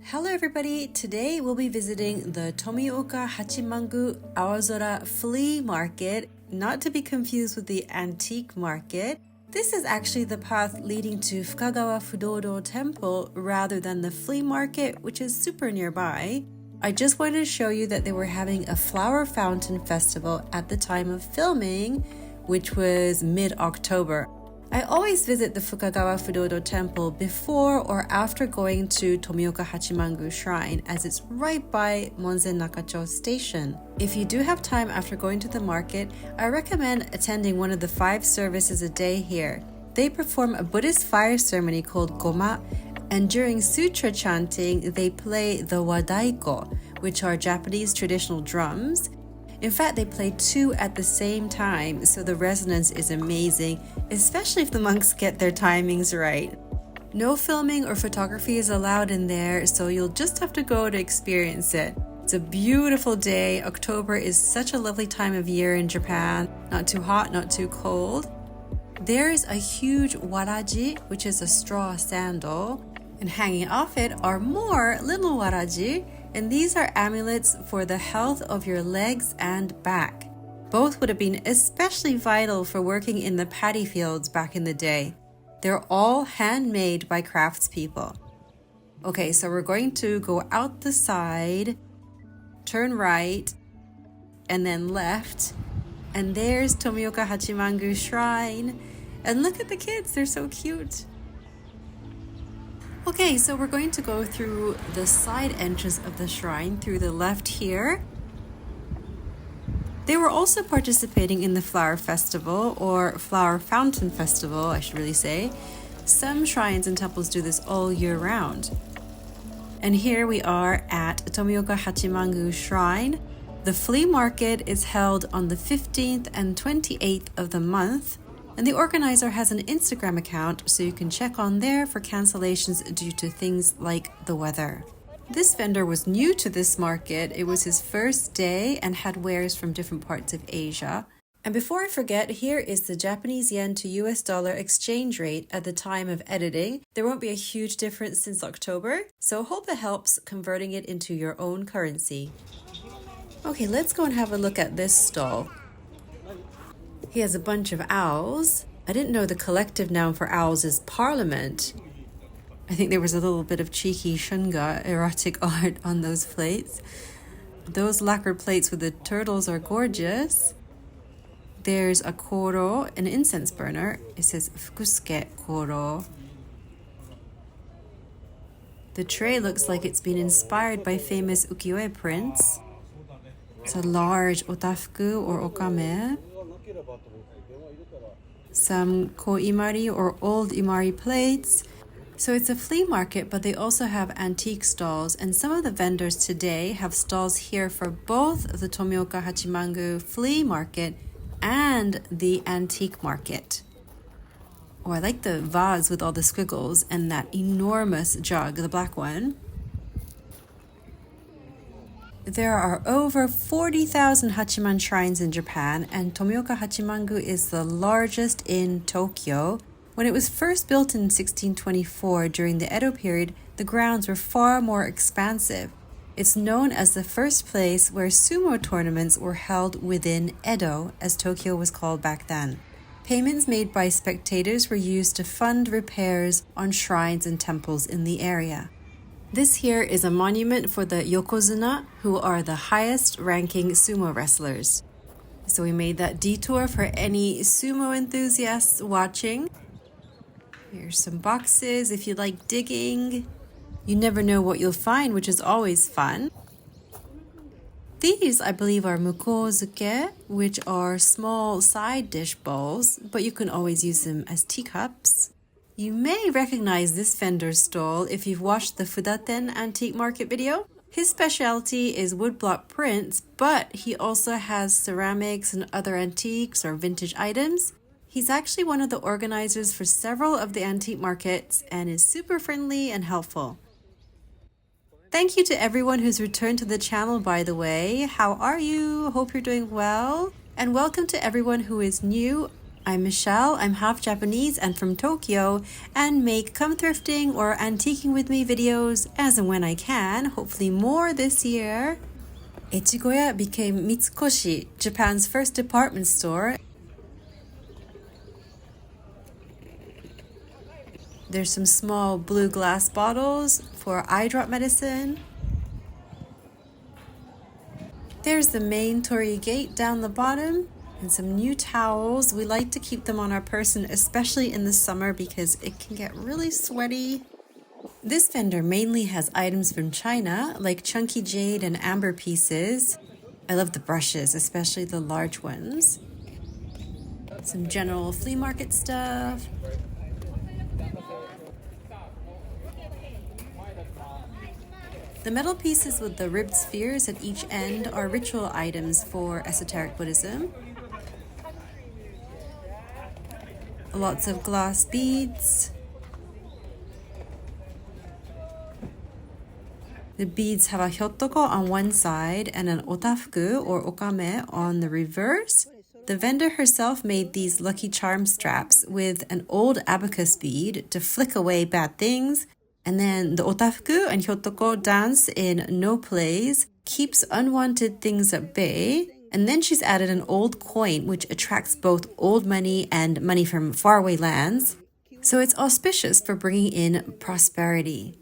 Hello everybody, today we'll be visiting the TOMIOKA HACHIMANGU Aozora Flea Market, not to be confused with the antique market. This is actually the path leading to Fukagawa Fudodo Temple rather than the flea market, which is super nearby. I just wanted to show you that they were having a flower fountain festival at the time of filming, which was mid-October. I always visit the Fukagawa Fudodo Temple before or after going to Tomioka Hachimangu Shrine, as it's right by Monzennakacho station. If you do have time after going to the market, I recommend attending one of the 5 services a day here. They perform a Buddhist fire ceremony called Goma, and during sutra chanting, they play the wadaiko, which are Japanese traditional drums. In fact, they play 2 at the same time, so the resonance is amazing, especially if the monks get their timings right. No filming or photography is allowed in there, so you'll just have to go to experience it. It's a beautiful day. October is such a lovely time of year in Japan. Not too hot, not too cold. There's a huge waraji, which is a straw sandal, and hanging off it are more little waraji, and these are amulets for the health of your legs and back. Both would have been especially vital for working in the paddy fields back in the day. They're all handmade by craftspeople. Okay, so we're going to go out the side, turn right, and then left. And there's Tomioka Hachimangu Shrine. And look at the kids, they're so cute. Okay, so we're going to go through the side entrance of the shrine through the left here. They were also participating in the flower festival, or flower fountain festival, I should really say. Some shrines and temples do this all year round. And here we are at Tomioka Hachimangu Shrine. The flea market is held on the 15th and 28th of the month. And the organizer has an Instagram account, so you can check on there for cancellations due to things like the weather. This vendor was new to this market. It was his first day and had wares from different parts of Asia. And before I forget, here is the Japanese yen to US dollar exchange rate at the time of editing. There won't be a huge difference since October, so hope it helps converting it into your own currency. Okay, let's go and have a look at this stall. He has a bunch of owls. I didn't know the collective noun for owls is parliament. I think there was a little bit of cheeky shunga erotic art on those plates. Those lacquered plates with the turtles are gorgeous. There's a koro, an incense burner. It says fukusuke koro. The tray looks like it's been inspired by famous ukiyo-e prints. It's a large otafuku or okame. Some ko-imari or old imari plates. So it's a flea market, but they also have antique stalls, and some of the vendors today have stalls here for both the Tomioka Hachimangu flea market and the antique market. Oh, I like the vase with all the squiggles and that enormous jug, the black one. There are over 40,000 Hachiman shrines in Japan, and Tomioka Hachimangu is the largest in Tokyo. When it was first built in 1624 during the Edo period, the grounds were far more expansive. It's known as the first place where sumo tournaments were held within Edo, as Tokyo was called back then. Payments made by spectators were used to fund repairs on shrines and temples in the area. This here is a monument for the yokozuna, who are the highest ranking sumo wrestlers. So we made that detour for any sumo enthusiasts watching. Here's some boxes if you like digging. You never know what you'll find, which is always fun. These, I believe, are mukozuke, which are small side dish bowls, but you can always use them as teacups. You may recognize this vendor's stall if you've watched the Fudaten antique market video. His specialty is woodblock prints, but he also has ceramics and other antiques or vintage items. He's actually one of the organizers for several of the antique markets and is super friendly and helpful. Thank you to everyone who's returned to the channel, by the way. How are you? Hope you're doing well. And welcome to everyone who is new. I'm Michelle, I'm half Japanese and from Tokyo, and make come thrifting or antiquing with me videos as and when I can, hopefully more this year. Echigoya became Mitsukoshi, Japan's first department store. There's some small blue glass bottles for eye drop medicine. There's the main torii gate down the bottom and some new towels. We like to keep them on our person, especially in the summer because it can get really sweaty. This vendor mainly has items from China, like chunky jade and amber pieces. I love the brushes, especially the large ones. Some general flea market stuff. The metal pieces with the ribbed spheres at each end are ritual items for esoteric Buddhism. Lots of glass beads. The beads have a hyotoko on one side and an otafuku or okame on the reverse. The vendor herself made these lucky charm straps with an old abacus bead to flick away bad things. And then the otafuku and hyotoko dance in no plays, keeps unwanted things at bay. And then she's added an old coin, which attracts both old money and money from faraway lands. So it's auspicious for bringing in prosperity.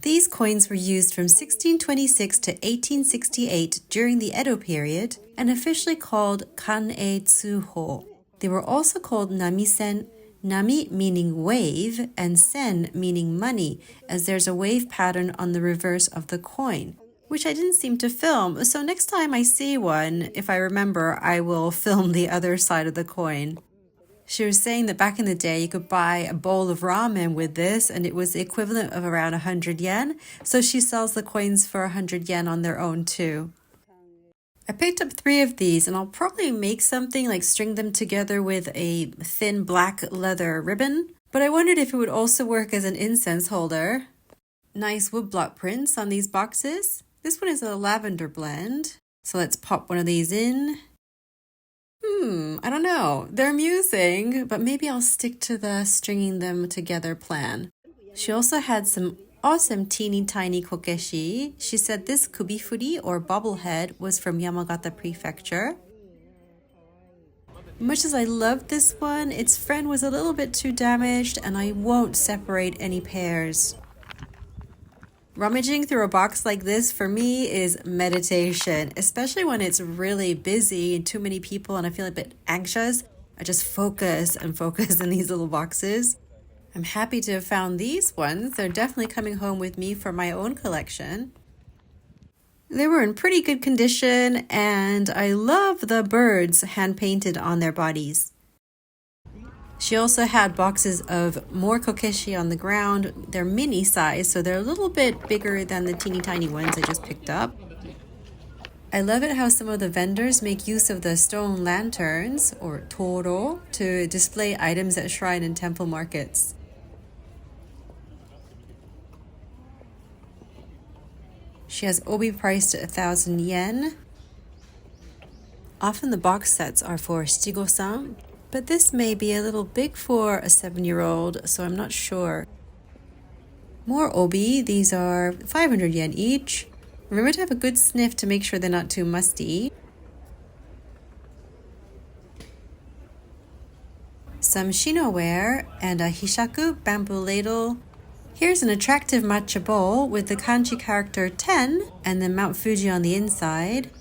These coins were used from 1626 to 1868 during the Edo period and officially called kan-e tsuho. They were also called namisen, nami meaning wave, and sen meaning money, as there's a wave pattern on the reverse of the coin, which I didn't seem to film. So next time I see one, if I remember, I will film the other side of the coin. She was saying that back in the day, you could buy a bowl of ramen with this, and it was the equivalent of around 100 yen. So she sells the coins for 100 yen on their own too. I picked up 3 of these, and I'll probably make something like string them together with a thin black leather ribbon. But I wondered if it would also work as an incense holder. Nice woodblock prints on these boxes. This one is a lavender blend. So let's pop one of these in. I don't know. They're amusing, but maybe I'll stick to the stringing them together plan. She also had some awesome teeny tiny kokeshi. She said this kubifuri or bobblehead was from Yamagata Prefecture. Much as I loved this one, its friend was a little bit too damaged and I won't separate any pairs. Rummaging through a box like this for me is meditation, especially when it's really busy and too many people and I feel a bit anxious. I just focus in these little boxes. I'm happy to have found these ones. They're definitely coming home with me for my own collection. They were in pretty good condition and I love the birds hand-painted on their bodies. She also had boxes of more kokeshi on the ground. They're mini size, so they're a little bit bigger than the teeny tiny ones I just picked up. I love it how some of the vendors make use of the stone lanterns, or toro, to display items at shrine and temple markets. She has obi priced at 1,000 yen. Often the box sets are for shichigo-san, but this may be a little big for a 7-year-old, so I'm not sure. More obi, these are 500 yen each. Remember to have a good sniff to make sure they're not too musty. Some shinoware and a hishaku bamboo ladle. Here's an attractive matcha bowl with the kanji character 10 and then Mount Fuji on the inside.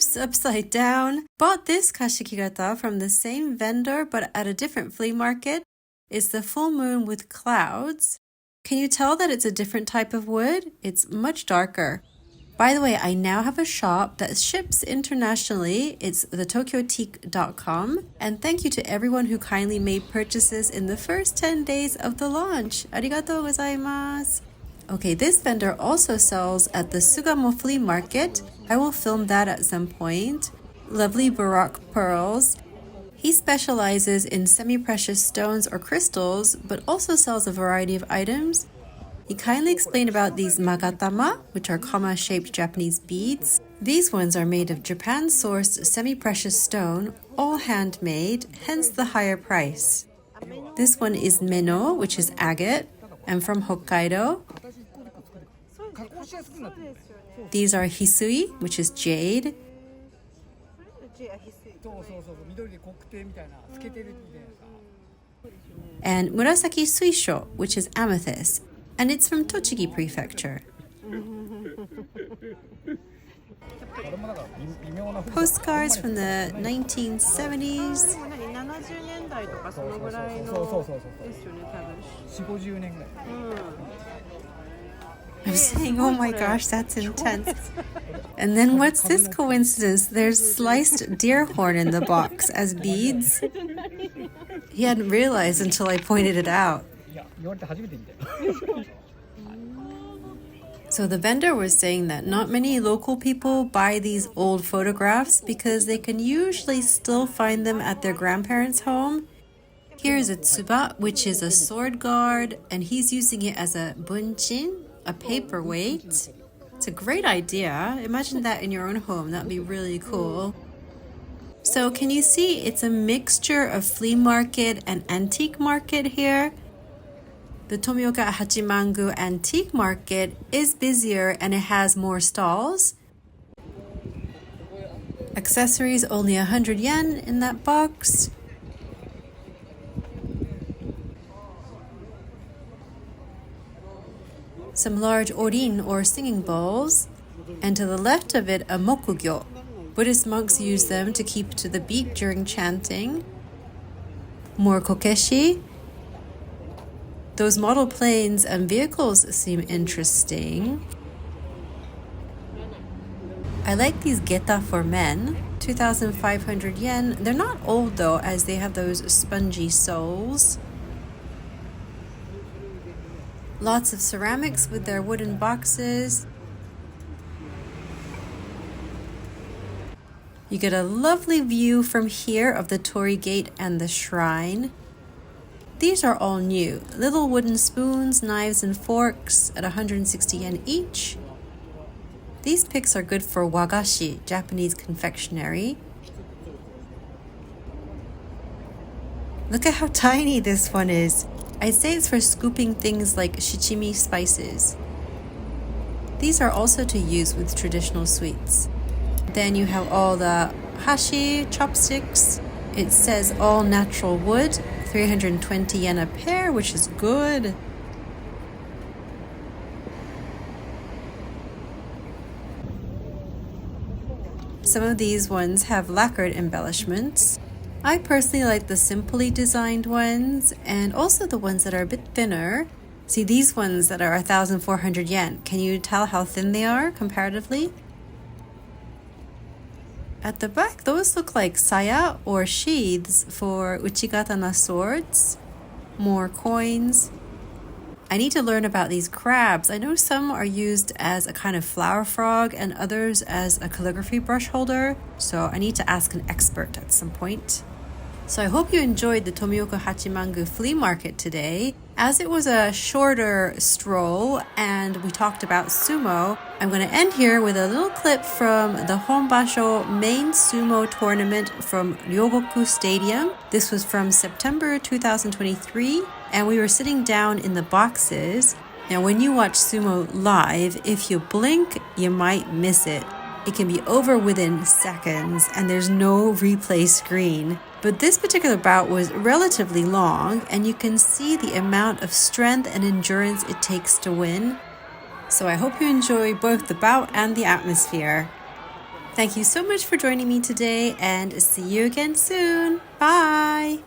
flips upside down. Bought this kashikigata from the same vendor but at a different flea market. It's the full moon with clouds. Can you tell that it's a different type of wood? It's much darker. By the way, I now have a shop that ships internationally. It's thetokyoteak.com. And thank you to everyone who kindly made purchases in the first 10 days of the launch. Arigatou gozaimasu. Okay, this vendor also sells at the Sugamo Flea Market. I will film that at some point. Lovely Baroque pearls. He specializes in semi-precious stones or crystals, but also sells a variety of items. He kindly explained about these magatama, which are comma-shaped Japanese beads. These ones are made of Japan-sourced semi-precious stone, all handmade, hence the higher price. This one is meno, which is agate, and from Hokkaido. These are hisui, which is jade. And murasaki suisho, which is amethyst. And it's from Tochigi Prefecture. Postcards from the 1970s. I'm saying, oh my gosh, that's intense. And then what's this coincidence? There's sliced deer horn in the box as beads. He hadn't realized until I pointed it out. So the vendor was saying that not many local people buy these old photographs because they can usually still find them at their grandparents' home. Here's a tsuba, which is a sword guard, and he's using it as a bunchin, a paperweight. It's a great idea. Imagine that in your own home. That'd be really cool. So can you see it's a mixture of flea market and antique market here? The Tomioka Hachimangu Antique Market is busier and it has more stalls. Accessories only 100 yen in that box. Some large orin or singing bowls. And to the left of it, a mokugyo. Buddhist monks use them to keep to the beat during chanting. More kokeshi. Those model planes and vehicles seem interesting. I like these geta for men, 2,500 yen. They're not old though, as they have those spongy soles. Lots of ceramics with their wooden boxes. You get a lovely view from here of the Torii Gate and the shrine. These are all new. Little wooden spoons, knives, and forks at 160 yen each. These picks are good for wagashi, Japanese confectionery. Look at how tiny this one is. I'd say it's for scooping things like shichimi spices. These are also to use with traditional sweets. Then you have all the hashi, chopsticks. It says all natural wood, 320 yen a pair, which is good. Some of these ones have lacquered embellishments. I personally like the simply designed ones and also the ones that are a bit thinner. See these ones that are 1,400 yen. Can you tell how thin they are comparatively? At the back, those look like saya or sheaths for uchigatana swords. More coins. I need to learn about these crabs. I know some are used as a kind of flower frog and others as a calligraphy brush holder. So I need to ask an expert at some point. So I hope you enjoyed the Tomioka Hachimangu flea market today. As it was a shorter stroll and we talked about sumo, I'm going to end here with a little clip from the Honbasho main sumo tournament from Ryogoku Stadium. This was from September 2023, and we were sitting down in the boxes. Now, when you watch sumo live, if you blink, you might miss it. It can be over within seconds, and there's no replay screen. But this particular bout was relatively long, and you can see the amount of strength and endurance it takes to win. So I hope you enjoy both the bout and the atmosphere. Thank you so much for joining me today and see you again soon. Bye!